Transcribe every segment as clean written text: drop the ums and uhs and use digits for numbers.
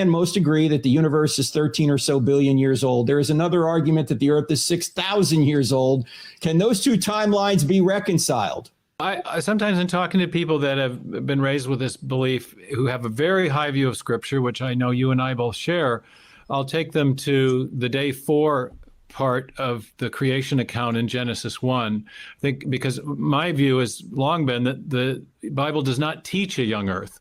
And most agree that the universe is 13 or so billion years old. There is another argument that the Earth is 6,000 years old. Can those two timelines be reconciled? I sometimes in talking to people that have been raised with this belief, who have a very high view of Scripture, which I know you and I both share, I'll take them to the day 4 part of the creation account in Genesis 1. I think because my view has long been that the Bible does not teach a young Earth.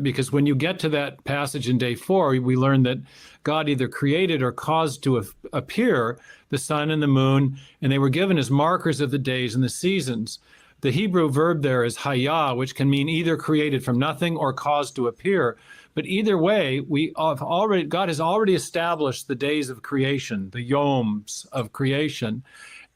Because when you get to that passage in day 4, we learn that God either created or caused to appear the sun and the moon, and they were given as markers of the days and the seasons. The Hebrew verb there is hayah, which can mean either created from nothing or caused to appear. But either way, God has already established the days of creation, the yoms of creation.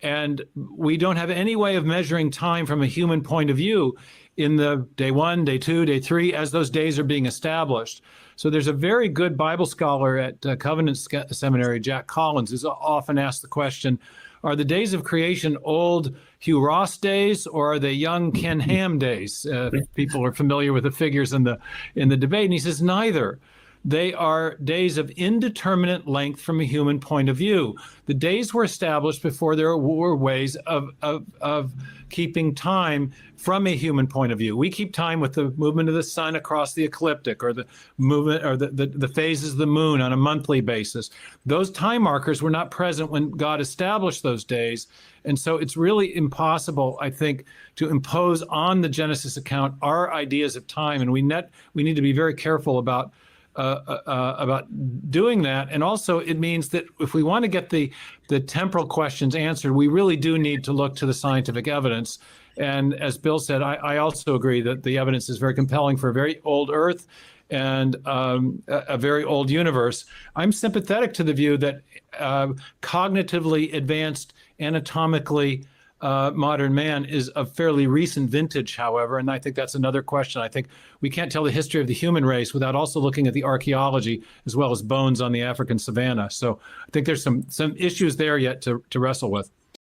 And we don't have any way of measuring time from a human point of view in the day 1, day 2, day 3, as those days are being established. So there's a very good Bible scholar at Covenant Seminary, Jack Collins, who's often asked the question, are the days of creation old Hugh Ross days, or are they young Ken Ham days? People are familiar with the figures in the debate, and he says neither. They are days of indeterminate length from a human point of view. The days were established before there were ways of keeping time from a human point of view. We keep time with the movement of the sun across the ecliptic, or the movement or the phases of the moon on a monthly basis. Those time markers were not present when God established those days. And so it's really impossible, I think, to impose on the Genesis account our ideas of time. And we need to be very careful about doing that. And also it means that if we want to get the temporal questions answered, we really do need to look to the scientific evidence. And as Bill said, I also agree that the evidence is very compelling for a very old Earth and a very old universe. I'm sympathetic to the view that cognitively advanced, anatomically modern man is of fairly recent vintage, however, and I think that's another question. I think we can't tell the history of the human race without also looking at the archaeology as well as bones on the African savanna. So I think there's some issues there yet to wrestle with.